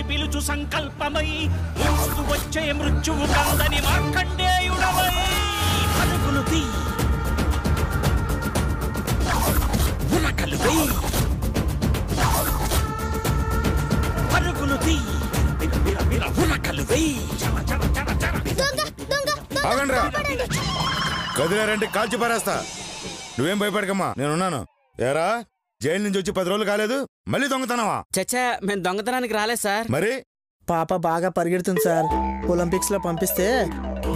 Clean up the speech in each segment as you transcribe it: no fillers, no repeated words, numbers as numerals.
అని పిలుచు సంకల్పమై మోస్తు వచ్చే మృత్యువు కందని మార్కండేయుడవై పరుగులు తీ ఉరకలు వేయి పరుగులు తీ ఉరకలు వేయి కదిలేరంటే కాల్చి పారేస్తా. నువ్వేం భయపడకమ్మా, నేనున్నాను. ఏరా, జైలు నుంచి వచ్చి 10 రోజులు కాలేదు, మళ్ళీ దొంగతనమా? చచ్చా, మేము దొంగతనానికి రాలేదు సార్. మరి పాప బాగా పరిగెడుతుంది సార్. ఒలింపిక్స్ లో పంపిస్తే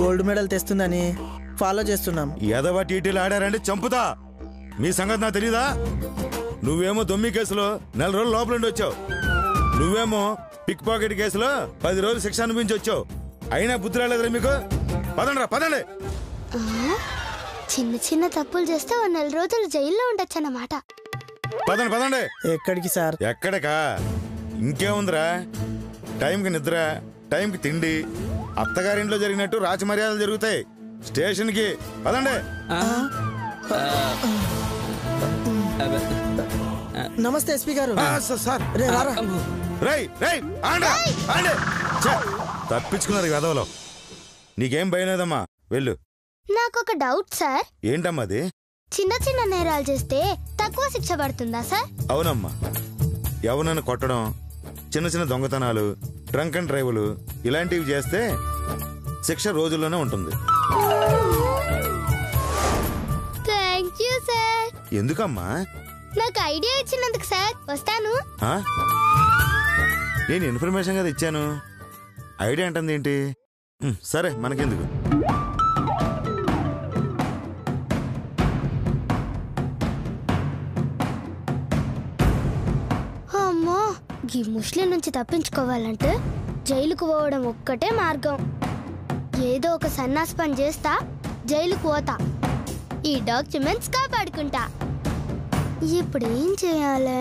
గోల్డ్ మెడల్ తెస్తుందని ఫాలో చేస్తున్నాం. ఎదవ టీటీలు ఆడారంటే చంపుతా. మీ సంగతి నాకు తెలీదా? నువ్వేమో దొమ్మి కేసులో 4 రోజులు లోపలుండి వచ్చావు. నువ్వేమో పిక్ పాకెట్ కేసులో 10 రోజులు శిక్ష అనిపించి వచ్చావు. అయినా బుద్ధి రాలేదురా మీకు? పదండ్రా, పదండి. చిన్న చిన్న తప్పులు చేస్తే 4 రోజులు జైల్లో ఉండొచ్చు అన్నమాట. పదండి, పదండి. ఎక్కడికి సార్? ఎక్కడికా? ఇంకేముందిరా, టైంకి నిద్ర, టైంకి తిండి. అత్తగారింట్లో జరిగినట్టు రాజమర్యాదలు జరుగుతాయి. స్టేషన్కి పదండి. నమస్తే ఎస్పీ గారు. సార్, తప్పించుకున్నారు గదవలో. నీకేం భయం లేదమ్మా, వెళ్ళు. నాకొక డౌట్ సార్. ఏంటమ్మా అది? చిన్న చిన్న నేరాలు చేస్తే తక్కువ శిక్ష పడుతుందా సార్? అవునమ్మా, ఎవరినైనా కొట్టడం, చిన్న చిన్న దొంగతనాలు, ట్రంక్ అండ్ డ్రైవ్లు ఇలాంటివి చేస్తే శిక్ష రోజుల్లోనే ఉంటుంది. Thank you sir. ఎందుకమ్మా? నాకు ఐడియా ఇచ్చినందుకు సార్. వస్తాను. నేను ఇన్ఫర్మేషన్ కదా ఇచ్చాను, ఐడియా అంటుంది ఏంటి? సరే, మనకెందుకు. అమ్మో, ఈ ముస్లిం నుంచి తప్పించుకోవాలంటే జైలుకు పోవడం ఒక్కటే మార్గం. ఏదో ఒక సన్నాసి పని చేస్తా, జైలుకు పోతా, ఈ డాక్యుమెంట్స్ కాపాడుకుంటా. ఇప్పుడు ఏం చేయాలి?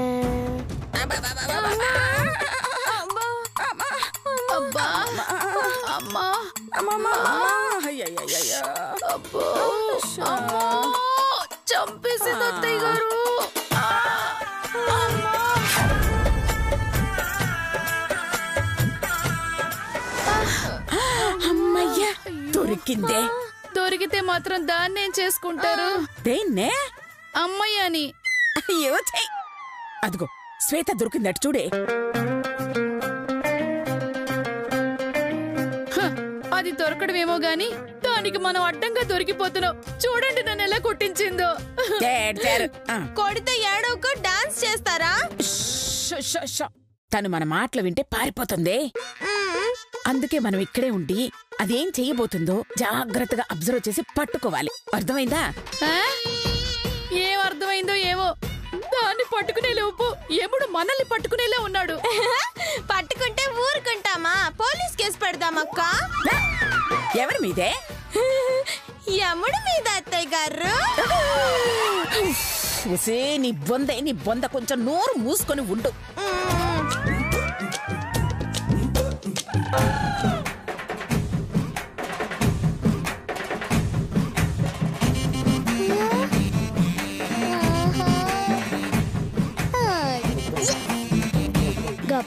చంపేసింది అత్తయ్య గారు. అమ్మయ్యా, దొరికిందే. దొరికితే మాత్రం దాన్నేం చేసుకుంటారు? దేన్నే? అమ్మయ్యని. అయ్యో, అదిగో శ్వేత దొరికిందట చూడే. అది దొరకడమేమో గాని దానికి మనం అడ్డంగా దొరికిపోతున్నాం. చూడండి నన్ను ఎలా కొట్టించిందో. కొడితే ఏడవకు, డాన్స్ చేస్తారా? తను మన మాటలు వింటే పారిపోతుంది. అందుకే మనం ఇక్కడే ఉండి అదేం చెయ్యబోతుందో జాగ్రత్తగా అబ్జర్వ్ చేసి పట్టుకోవాలి. అర్థమైందా? ఏం అర్థమైందో ఏమో. దాన్ని పట్టుకునే లోపు ఎప్పుడు మనల్ని పట్టుకునేలా ఉన్నాడు. పట్టుకుంటే ఊరుకుంటామా? Police case పెడదామక్క. ఎవరి మీదే? యముడి మీద అత్తయ్య గారు. నీ బొంద కొంచెం నోరు మూసుకొని ఉండు.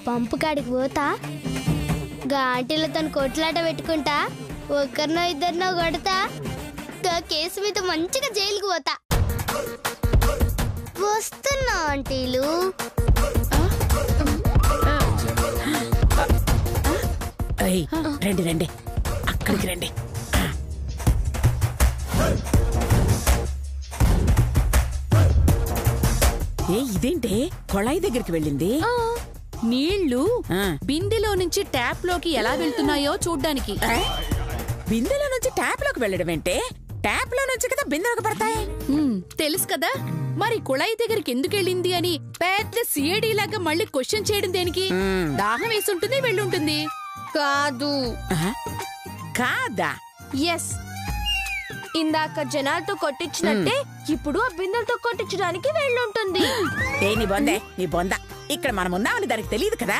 పంపు కాడికి పోతా, గా ఆంటీలతో కొట్లాట పెట్టుకుంటా, ఒక్కరినో ఇద్దరినో కొడతా, గా కేసు మీద మంచిగా జైలుకు పోతా. వస్తున్నా ఆంటీలు. రండి రండి, అక్కడికి రండి. ఇదేంటే కొళాయి దగ్గరికి వెళ్ళింది? నీళ్లు బిందెలో నుంచి ట్యాప్ లోకి ఎలా వెళ్తున్నాయో చూడ్డానికి. బిందెలో నుంచి ట్యాప్ లోకి వెళ్ళడం ఏంటే? ట్యాప్ లో నుంచి కదా బిందెలోకి పడతాయి. తెలుసు కదా, మరి కుళాయి దగ్గరికి ఎందుకు వెళ్ళింది అని పెద్ద సిఐడి లాగా మళ్ళీ క్వశ్చన్ చేయడం దేనికి? దాహం వేసుంటుంది, వెళ్ళుంటుంది. కాదు. కాదా? ఎస్. ఇందాక జనాలతో కొట్టించినట్టే ఇప్పుడు ఆ బిందెలతో కొట్టించడానికి వెళ్ళుంటుంది. నీ బొంద, ఇక్కడ మనం ఉన్నామని దానికి తెలియదు కదా,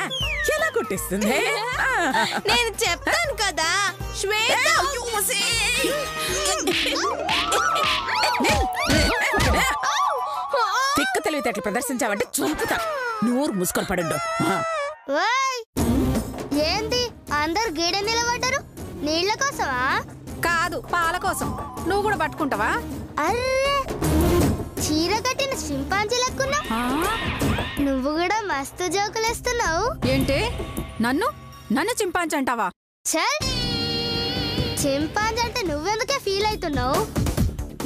ఎలా కొట్టిస్తుంది? నేను చెప్తాను కదా శ్వేత. తిక్క తెలివితేటలు ప్రదర్శించావంటే చూపుతా. నోరు మూసుకొని పడుండు. ఏంది అందరు గీడ నిలబడ్డారు? నీళ్ళ కోసమా? కాదు, పాల కోసం. నువ్వు కూడా పట్టుకుంటావా? అర్రే, చీర కట్టిన చింపాంజీ లెక్కున్నా. నువ్వు కూడా మస్తు జోకులేస్తున్నావు. ఏంటి, నన్ను నన్ను చింపాంజీ అంటావా? చల్, చింపాంజీ అంటే నువ్వెందుకే ఫీల్ అవుతున్నావు?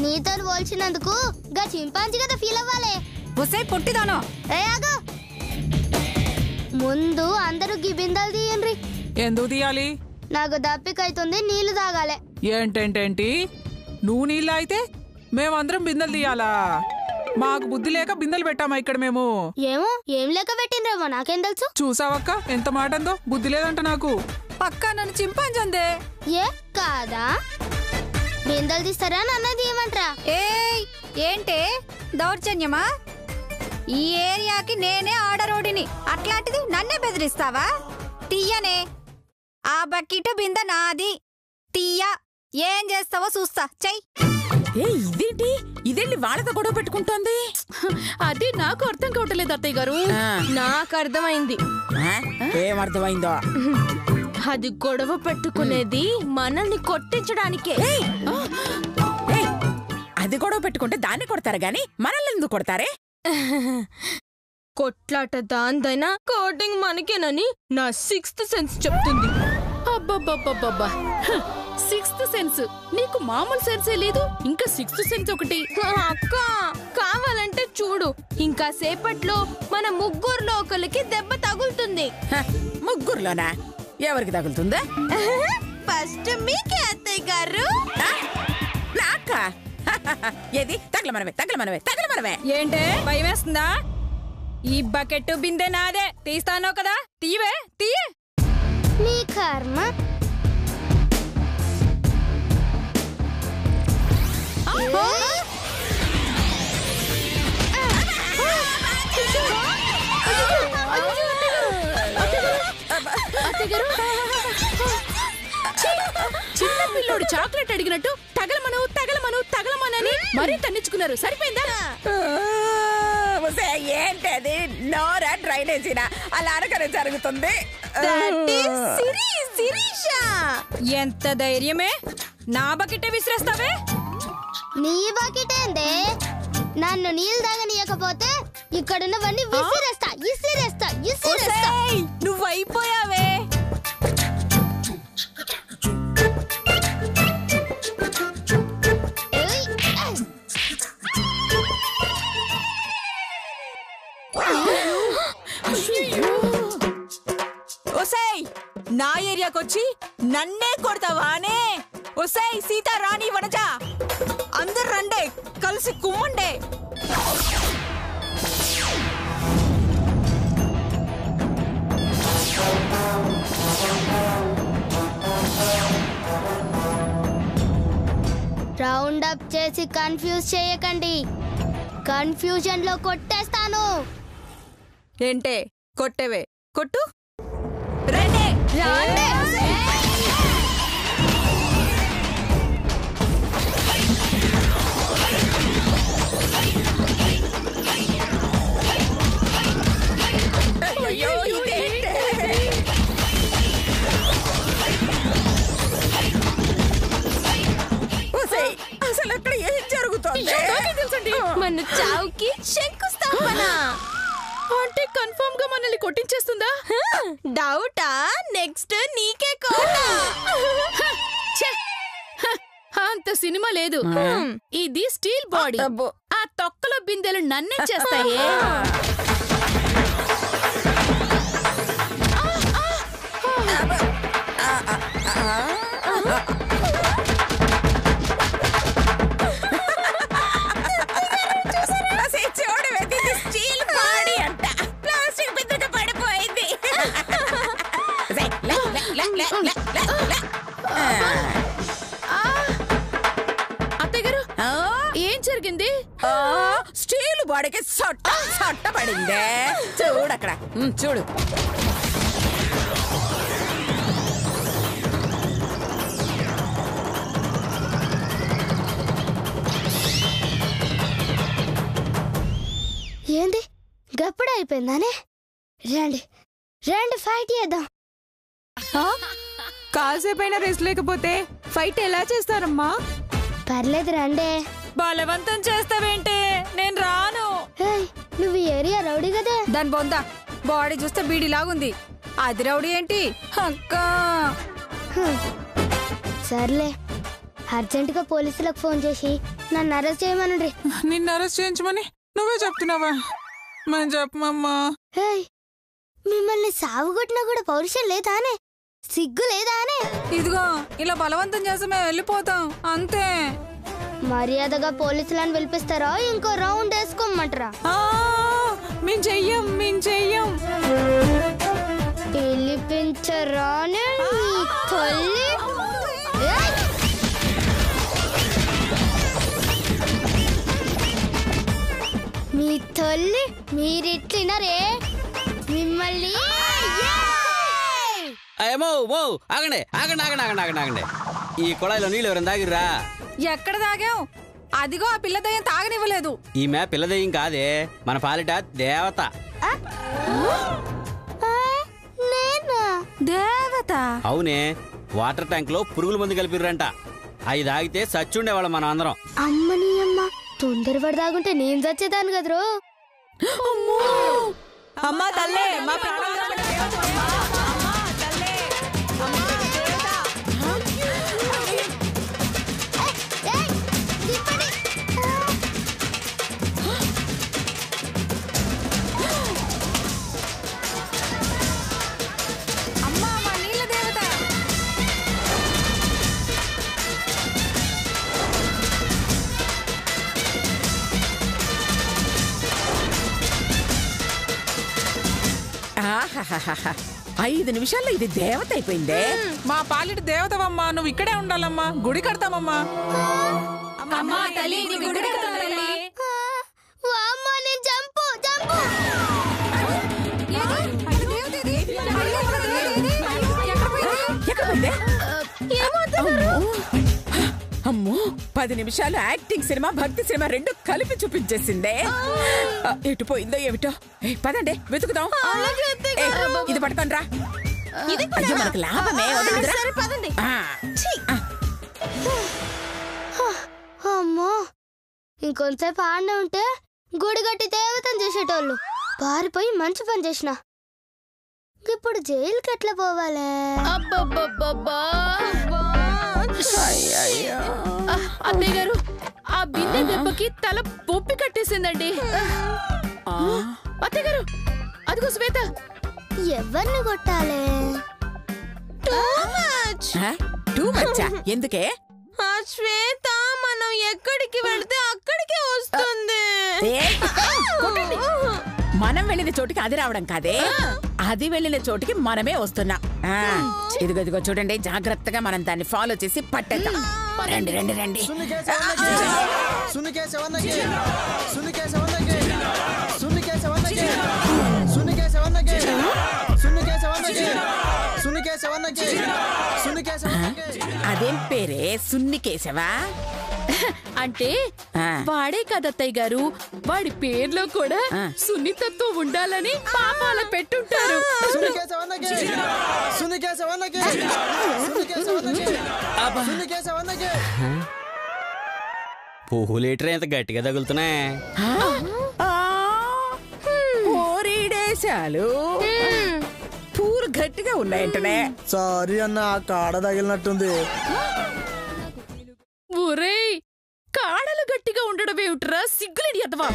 నీతో పోల్చినందుకు గా చింపాంజీ కదా ఫీల్ అవ్వాలి. ఒసే పొట్టిదానో, ఏ ఆగు. ముందు అందరూ గీ బిందెలు తీయండి. ఎందుకు తీయాలి? నాకు దప్పికైతుంది, నీళ్లు తాగాలి. ఏంటేంటేంటి, నువ్వు నీళ్ళు అయితే మేమందరం బిందెలు తీయాలా? మాకు బుద్ధి లేక బిందెలు పెట్టామా ఇక్కడ మేము? ఏమో ఏం లెక్క పెట్టిండ్రేమో, నాకేం తెలుసు. చూసావక్క ఎంత మాట అందో. బుద్ధి లేదంట నాకు. పక్కా నన్ను చింపాంజీ అందే. ఏ కాదా? బిందెలు తీస్తారా నన్ను తీయమంటారా? ఏయ్, ఏంటే దౌర్జన్యమా? ఈ ఏరియాకి నేనే ఆర్డరోడిని, అట్లాంటిది నన్నే బెదిరిస్తావా? తీయనే. ఆ బకెట్ బింద నాది. తీయ. ఏం చేస్తావో చూస్తా, చెయ్యి. ఇదేంటి, ఇదేంటి వాళ్ళతో గొడవ పెట్టుకుంటోంది? అది నాకు అర్థం కావట్లేదు అత్తయ్య గారు. నాకు అర్థమైంది. ఏమర్థమైందో? అది గొడవ పెట్టుకునేది మనల్ని కొట్టించడానికే. అది గొడవ పెట్టుకుంటే దాన్ని కొడతారు గాని మనల్ని ఎందుకు కొడతారే? కొట్లాట దాందైనా కోటింగ్ మనకేనని నా 6th సెన్స్ చెప్తుంది. అబ్బబ్బబ్బబ్బబ్బా, 6th సెన్స్ నీకు మామూలు సెన్సే లేదు, ఇంకా 6th సెన్స్ ఒకటి. అక్క, కావాలంటే చూడు, ఇంకా సేపట్లో మన ముగ్గురులో ఒకరికి దెబ్బ తగులుతుంది. ముగ్గురులోనా? ఎవరికి తగులుతుందా? ఫస్ట్ మీకే అత్తయ్య గారు. నాకా? ఏది తగలమనవే. ఏంటే భయం వేస్తుందా? ఈ బకెట్ బిందె నాదే, తీస్తానో కదా, తీవే తీయే. నీ కర్మ. చిన్న పిల్లోడు చాక్లెట్ అడిగినట్టు తగలమనని మరీ తన్నించుకున్నారు. సరిపోయిందా? ఏంటది? నోరా డ్రైనేజీనా? అలా అనకనే జరుగుతుంది. ఎంత ధైర్యమే నా బకెట్టే విసిరేస్తావే? నీ బకెట్ ఏందే? నన్ను నీళ్ళు తాగనీయకపోతే ఇక్కడున్నవన్నీ ఇసిరేస్తా. నువ్వు అయిపోయావే. ఒసేయ్, నా ఏరియాకొచ్చి నన్నే కొడతావానే? ఒసేయ్ సీతా, రాణి, వనజ, అందరు రండే, కలిసి కుమ్మండే. రౌండ్ అప్ చేసి కన్ఫ్యూజ్ చేయకండి. కన్ఫ్యూజన్ లో కొట్టేస్తాను. ఏంటే కొట్టేవే? కొట్టు. రండే. అసలు అక్కడ ఏం జరుగుతుంది? మన చావుకి శంకుస్థాపన. అంటే కన్ఫర్మ్ గా మనల్ని కొట్టించేస్తుందా? డౌటా? నెక్స్ట్ నీకే కోట. అంత సినిమా లేదు. ఇది స్టీల్ బాడీ. ఆ తొక్కలో బిందెలు నన్నే చేస్తాయి. స్టీల్ బాడీ అంట, ప్లాస్టిక్ బిందె పడిపోయింది. అత్తయ్య గారు, ఏం జరిగింది? స్టీల్ బాడీకి సొట్ట పడిందే. చూడు అక్కడ, చూడు. ఏంది గప్పుడు అయిపోయిందానే? రండి ఫైట్ చేద్దాం. కాసేపైనా రెస్ట్ లేకపోతే ఫైట్ ఎలా చేస్తారమ్మా? పర్లేదు రండే. బలవంతం చేస్తావేంటే? నేను రాను. నువ్వు ఏరియా రౌడీ కదే. దాని బొంద బాడీ చూస్తే బీడీలాగుంది. అది రౌడీ ఏంటి అక్క? సర్లే, అర్జెంటుగా పోలీసులకు ఫోన్ చేసి నన్ను అరెస్ట్ చేయమనండి. నిన్ను అరెస్ట్ చేయించమని నువ్వే చెప్తున్నావా? మనం చెప్పమమ్మా. మిమ్మల్ని సావుగొట్టినా కూడా పౌరుషం లేదానే? సిగ్గు లేదానే? ఇదిగో ఇలా బలవంతం చేస్తే మేము వెళ్ళిపోతాం అంతే. మర్యాదగా పోలీసులను పిలిపిస్తారా ఇంకో రౌండ్ వేసుకోమంటారా? మేము చెయ్యం. పిలిపించరానే నీ తల్లి. మీ తల్లి మీరిట్లినరే మిమ్మల్ని. ఏమో ఆగండి ఆగండి ఆగండి ఆగండి ఆగండి ఆగండి. ఈ కుళాయిలో నీళ్ళు ఎవరైనా తాగిర్రా? ఎక్కడ తాగాం? అదిగో ఆ పిల్లదయ్యం తాగనివ్వలేదు. ఈమె పిల్లదయ్యం కాదే, మన పాలిట దేవత. దేవత? అవునే, వాటర్ ట్యాంక్ లో పురుగుల మందు కలిపిర్రంట. అవి తాగితే సచ్చుండేవాళ్ళం మనం అందరం. అమ్మని అమ్మ, తొందరపడి తాగుంటే నేను చచ్చేదాన్ని కదరు. అమ్మా తల్లే, మా ఆహాహాహా, 5 నిమిషాల్లో ఇది దేవత అయిపోయిందే. మా పాలిటి దేవతవమ్మా, నువ్వు ఇక్కడే ఉండాలమ్మా. గుడి కడతామమ్మా. అమ్మో, 10 నిమిషాలు యాక్టింగ్ సినిమా, భక్తి సినిమా 2 కలిపి చూపించేసిందే. ఎటు పోయిందో ఏమిటో. పదండి వెతుకుదాం. ఇది పట్టుకొని రా. అయ్యో, మనకు లాభమే. అమ్మో, ఇంకొంతసేపు ఆడనే ఉంటే గుడి గట్టి దేవతను చేసేటోళ్ళు. పారిపోయి మంచి పని చేసిన. ఇప్పుడు జైలుకి ఎట్లా పోవాలే? అత్తయ్య గారు, ఆ బిందె దెబ్బకి తల పొప్పి కట్టేసిందండి. అత్తయ్య గారు, అదిగో శ్వేత. ఎవరిని కొట్టాలే? టూ మచ్చా? ఎందుకే? శ్వేత మనం ఎక్కడికి వెళ్తే అక్కడికే వస్తుంది. మనం వెళ్ళిన చోటికి అది రావడం కాదే, అది వెళ్ళిన చోటికి మనమే వస్తున్నాం. ఇదిగో చూడండి, జాగ్రత్తగా మనం దాన్ని ఫాలో చేసి పట్టేద్దాం. రండి రండి రండి. అదేం పేరే సున్నికేశవా? అంటే వాడే కదత్తయ్య గారు, వాడి పేర్లో కూడా సున్నితత్వం ఉండాలని పాపాల పెట్టుంటారు. పువ్వులేటర్ ఎంత గట్టిగా తగులుతున్నాయి. పోరీడేశాలు పూలు గట్టిగా ఉన్నాయంటనే. సారీ అన్న, కాడ తగిలినట్టుంది. ఒరేయ్, కాడలు గట్టిగా ఉండడం ఏమిట్రా, సిగ్గులేని అదవా.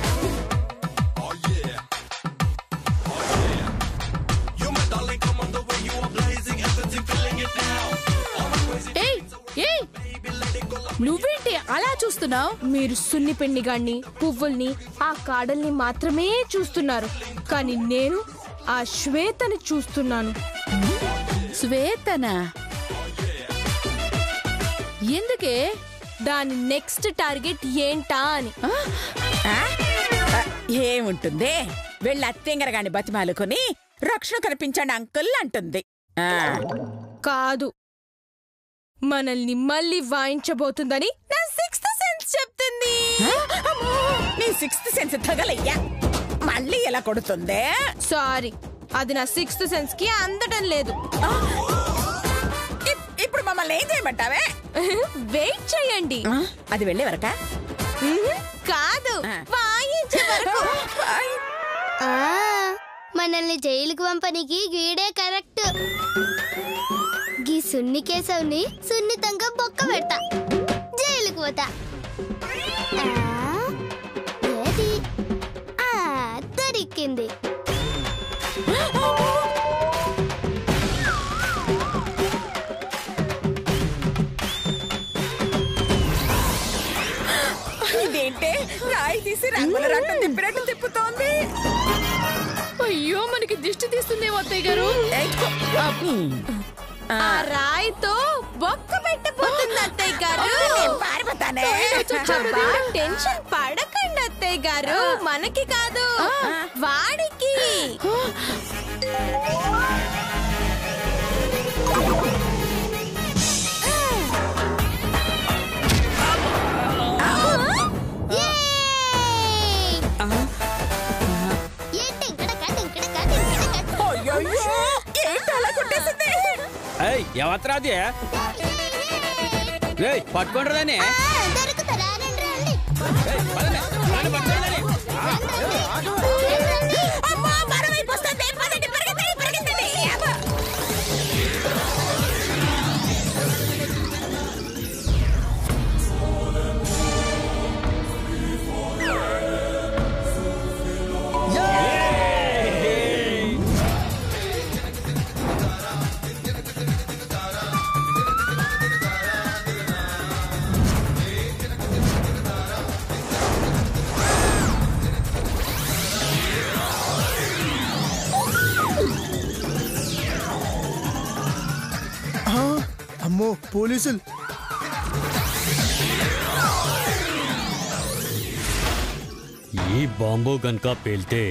నువ్వేంటి అలా చూస్తున్నావు? మీరు సున్ని పెన్నిగాన్ని, పువ్వుల్ని, ఆ కాడల్ని మాత్రమే చూస్తున్నారు, కానీ నేను ఆ శ్వేతని చూస్తున్నాను. శ్వేతనా? ఎందుకే? దాని నెక్స్ట్ టార్గెట్ ఏంటా అని. ఏముంటుంది, వెళ్ళి అత్తెంగర గాని బతిమాలుకొని రక్షణ కనిపించండి అంకుల్ అంటుంది. కాదు, మనల్ని మళ్ళీ వాయించబోతుందని నా 6th సెన్స్ చెప్తుంది. నీ 6th సెన్స్ తగలయ్యా, మళ్ళీ ఎలా కొడుతుందే? సారీ, అది నా 6th సెన్స్ కి అందటం లేదు. మమ్మల్ని ఏం చేయమంటావే? వెయిట్ చేయండి. అది వెళ్ళే వరకా? కాదు, వాయించే వరకు. మనల్ని జైలుకు పంపనికి గీడే కరెక్ట్. గీ సున్ని కేశవ్ని సున్నితంగా బొక్క పెడతా, జైలుకు పోతా. ఏది దొరికింది. ఇదేంటే రాయి తీసి రంగుల రట్టం తిప్పినట్టు తిప్పుతోంది. అయ్యో, మనకి దిష్టి తీస్తుందేమో అత్తయ్య గారు. ఆ రాయితో బొక్క పెట్టబోతుంది అత్తయ్య గారు. పారిపోతానే. టెన్షన్ పడకండి అత్తయ్య గారు, మనకి కాదు వాడికి. ఎవత్రాది పట్టుకుంటారని అమ్మో, పోలీసులు. ఈ బాంబు గనక పేల్తే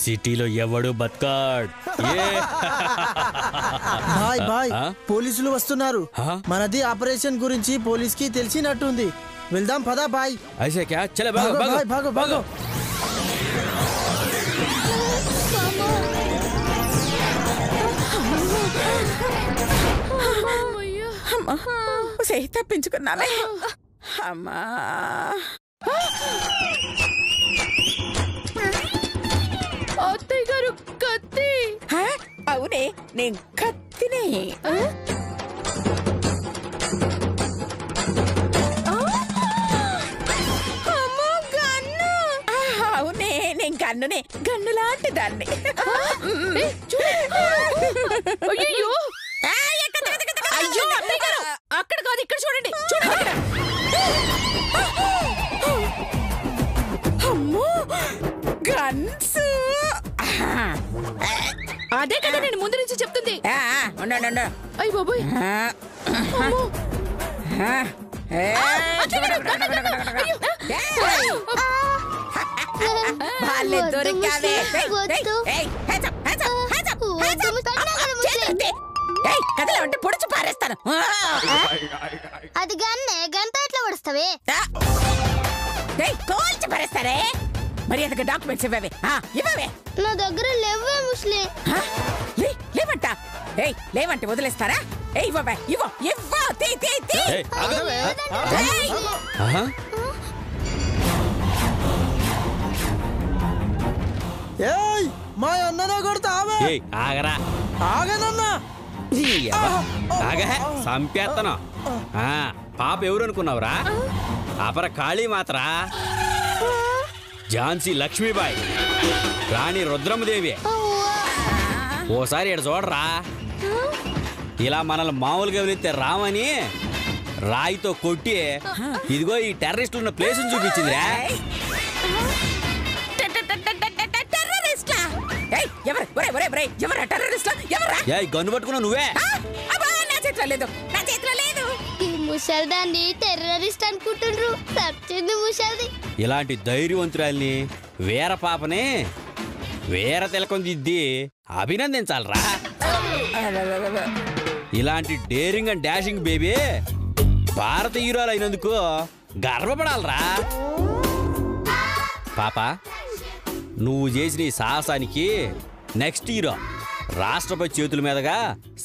సిటీలో ఎవడు బతకాడ్. బాయ్ బాయ్, పోలీసులు వస్తున్నారు. మనది ఆపరేషన్ గురించి పోలీస్ కి తెలిసినట్టుంది. వెళ్దాం పదా బాయ్. ఐసే క్యా చలే భాగో భాగో భాగో భాగో. తప్పించుకున్నామే. అమ్మా, అత్తయ్య గారు కత్తి. అవునే, నేను కత్తినే. అవునే, నేను గన్నునే, గన్ను లాంటి దాన్ని. అయ్యో అయ్యో, అత్తయ్య గారు అక్కడ కాదు, ఇక్కడ చూడండి చూడండి. అమ్మో, గన్స్. అదే కదా నేను ముందు నుంచి చెప్తుంది. అయ్య బాబోయ్. దొరికావే. కథలో ఉంటే పొడిచి పారేస్తాను. అది గన్నే, గంట ఎట్లా పడుస్తావే? కోల్చి పారేస్తారే. మరి అదొక డాక్యుమెంట్స్ ఇవ్వవే, ఇవ్వవే. నా దగ్గర లేవే ముస్లిం. లేవంట. లేవంటే వదిలేస్తారా? ఇవ్వవే, ఇవ్వ ఇవ్వ. ఏయ్, మా అన్ననే కొడతావే. ఆగరా, ఆగనన్నా. సంపేత్తను. పాప ఎవరు అనుకున్నావురా? అపర కాళీ మాత్రా, ఝాన్సీ లక్ష్మీబాయి, రాణి రుద్రమదేవి. ఓసారి ఇక్కడ చూడరా, ఇలా మనల్ని మామూలుగా వెళితే రామని రాయితో కొట్టి ఇదిగో ఈ టెర్రరిస్టులు ఉన్న ప్లేస్ చూపించిందిరా. గన్ను పట్టుకున్నావు నువ్వే. ఈ ముసల్దాన్ని టెర్రరిస్ట్ అనుకుంటుండ్రు. సచ్చింది ముసల్ది. ఇలాంటి ధైర్యవంతురాల్ని, వీర పాపని వీర తిలకం దిద్ది అభినందించాలరా. ఇలాంటి డేరింగ్ అండ్ డాషింగ్ బేబీ భారత హీరోలు అయినందుకు గర్వపడాలరా. పాప, నువ్వు చేసిన ఈ సాహసానికి నెక్స్ట్ హీరో రాష్ట్రపతి చేతుల మీదుగా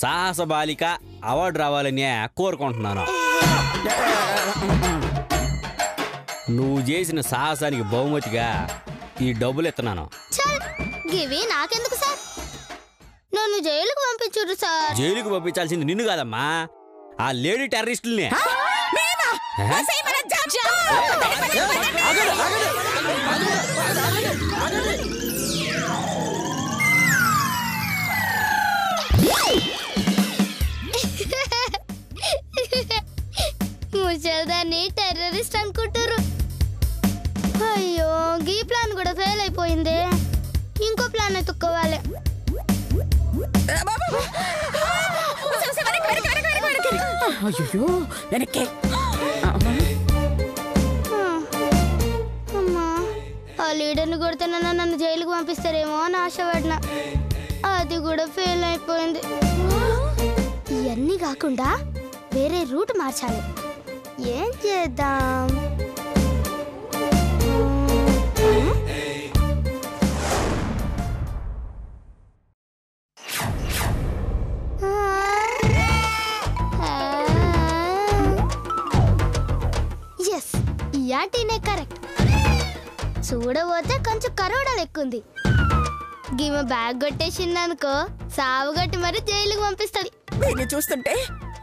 సాహస బాలిక అవార్డు రావాలని కోరుకుంటున్నాను. నువ్వు చేసిన సాహసానికి బహుమతిగా ఈ డబ్బులు ఇస్తున్నాను. గివి నాకెందుకు సార్? నన్ను జైలుకు పంపించురు సార్. జైలుకు పంపించాల్సింది నిన్ను కాదమ్మా, ఆ లేడీ టెర్రరిస్టుల్ని. ముసల్దాన్ని టెర్రరిస్ట్ అనుకుంటారు. అయ్యో, ఈ ప్లాన్ కూడా ఫెయిల్ అయిపోయింది. ఇంకో ప్లాన్ ఎత్తుక్కోవాలి. అమ్మా, ఆ లీడర్ని కొడుతున్నా నన్ను జైలుకు పంపిస్తారేమో అని ఆశపడినా, అది కూడా ఫెయిల్ అయిపోయింది. ఇవన్నీ కాకుండా వేరే రూట్ మార్చాలి. ఏం చేద్దాం? ఎస్, యాటీనే కరెక్ట్. చూడబోతే కొంచెం కరోడా లెక్కుంది. గిమ బ్యాగ్ కొట్టేసిందనుకో, సావు కొట్టి మరి జైలుకు పంపిస్తుంది. దీన్ని చూస్తుంటే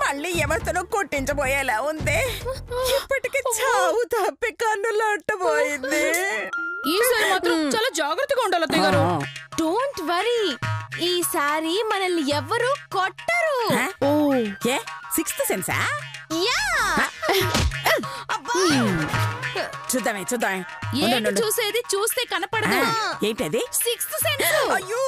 మళ్ళీ ఎవరితోనో కొట్టించబోయేలా ఉంది. ఇప్పటికి చావు తప్పి కన్నులు అట్టబోయింది. ఈసారి మాత్రం చాలా జాగ్రత్తగా ఉండాలి అత్తయ్య గారు. డోంట్ వరీ, ఈసారి మనల్ని ఎవ్వరూ కొట్టరు. ఏ సిక్స్త్ సెన్సా? చూద్దామే చూద్దామే. ఏంటి చూసేది? చూస్తే కనపడదు. ఏంటది? Sixth sense. అయ్యో